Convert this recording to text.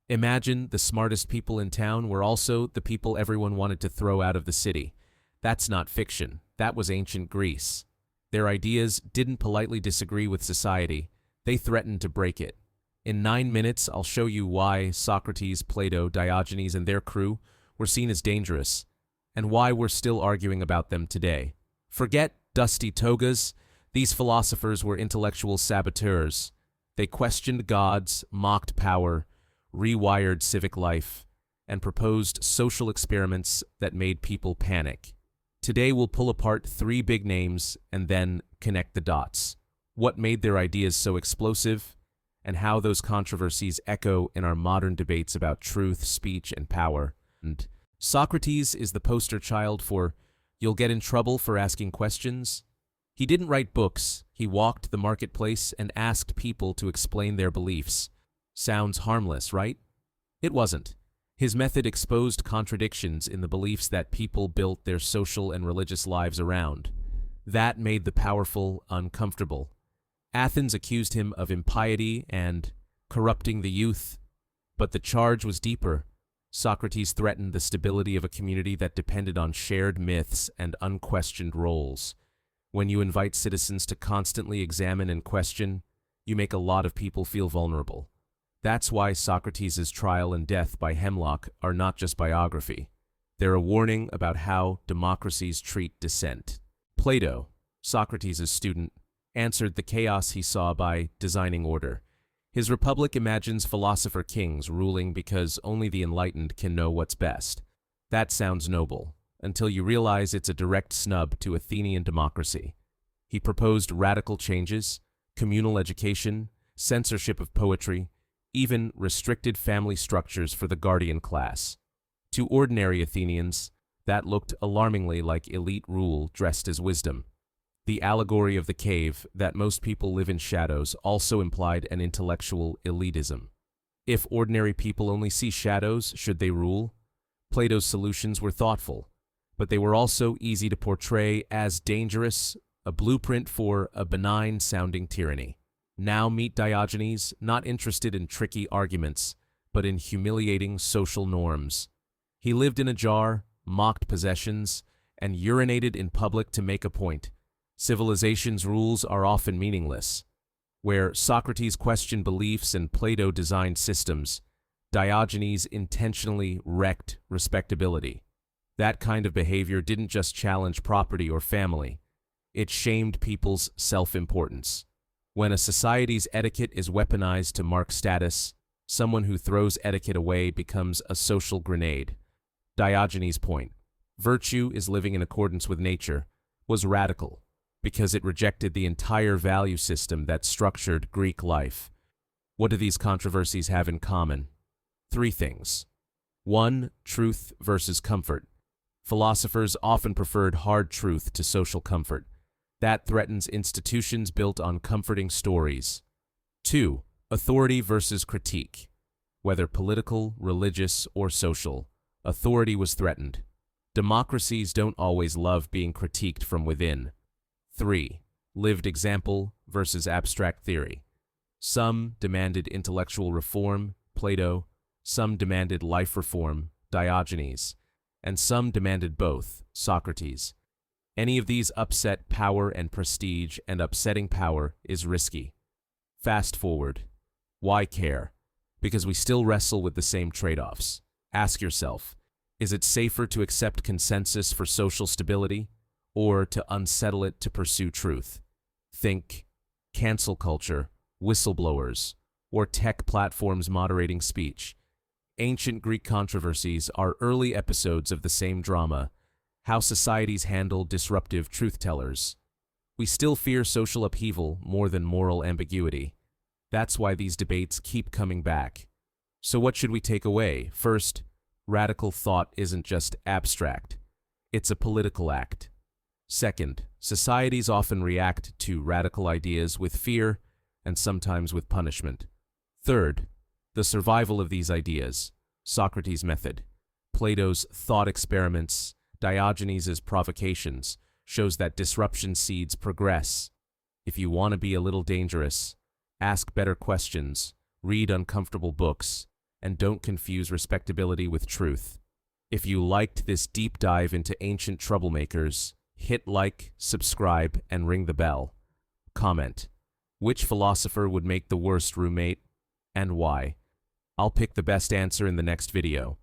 Imagine the smartest people in town were also the people everyone wanted to throw out of the city. That's not fiction. That was ancient Greece. Their ideas didn't politely disagree with society. They threatened to break it. In 9 minutes, I'll show you why Socrates, Plato, Diogenes, and their crew were seen as dangerous, and why we're still arguing about them today. Forget dusty togas. These philosophers were intellectual saboteurs. They questioned gods, mocked power, rewired civic life, and proposed social experiments that made people panic. Today we'll pull apart 3 big names and then connect the dots. What made their ideas so explosive, and how those controversies echo in our modern debates about truth, speech, and power. And Socrates is the poster child for "you'll get in trouble for asking questions." He didn't write books. He walked the marketplace and asked people to explain their beliefs. Sounds harmless, right? It wasn't. His method exposed contradictions in the beliefs that people built their social and religious lives around. That made the powerful uncomfortable. Athens accused him of impiety and corrupting the youth, but the charge was deeper. Socrates threatened the stability of a community that depended on shared myths and unquestioned roles. When you invite citizens to constantly examine and question, you make a lot of people feel vulnerable. That's why Socrates' trial and death by hemlock are not just biography. They're a warning about how democracies treat dissent. Plato, Socrates' student, answered the chaos he saw by designing order. His republic imagines philosopher-kings ruling because only the enlightened can know what's best. That sounds noble, until you realize it's a direct snub to Athenian democracy. He proposed radical changes, communal education, censorship of poetry, even restricted family structures for the guardian class. To ordinary Athenians, that looked alarmingly like elite rule dressed as wisdom. The allegory of the cave, that most people live in shadows, also implied an intellectual elitism. If ordinary people only see shadows, should they rule? Plato's solutions were thoughtful, but they were also easy to portray as dangerous, a blueprint for a benign-sounding tyranny. Now meet Diogenes, not interested in tricky arguments, but in humiliating social norms. He lived in a jar, mocked possessions, and urinated in public to make a point. Civilization's rules are often meaningless. Where Socrates questioned beliefs and Plato designed systems, Diogenes intentionally wrecked respectability. That kind of behavior didn't just challenge property or family. It shamed people's self-importance. When a society's etiquette is weaponized to mark status, someone who throws etiquette away becomes a social grenade. Diogenes' point, virtue is living in accordance with nature, was radical, because it rejected the entire value system that structured Greek life. What do these controversies have in common? 3 things. 1. Truth versus comfort. Philosophers often preferred hard truth to social comfort. That threatens institutions built on comforting stories. 2. Authority versus critique. Whether political, religious, or social, authority was threatened. Democracies don't always love being critiqued from within. 3. Lived example versus abstract theory. Some demanded intellectual reform, Plato, some demanded life reform, Diogenes, and some demanded both, Socrates. Any of these upset power and prestige, and upsetting power is risky. Fast forward. Why care? Because we still wrestle with the same trade-offs. Ask yourself, is it safer to accept consensus for social stability, or to unsettle it to pursue truth? Think cancel culture, whistleblowers, or tech platforms moderating speech. Ancient Greek controversies are early episodes of the same drama, how societies handle disruptive truth-tellers. We still fear social upheaval more than moral ambiguity. That's why these debates keep coming back. So what should we take away? First, radical thought isn't just abstract. It's a political act. Second, societies often react to radical ideas with fear and sometimes with punishment. Third, the survival of these ideas, Socrates' method, Plato's thought experiments, Diogenes' provocations, shows that disruption seeds progress. If you want to be a little dangerous, ask better questions, read uncomfortable books, and don't confuse respectability with truth. If you liked this deep dive into ancient troublemakers, hit like, subscribe, and ring the bell. Comment. Which philosopher would make the worst roommate, and why? I'll pick the best answer in the next video.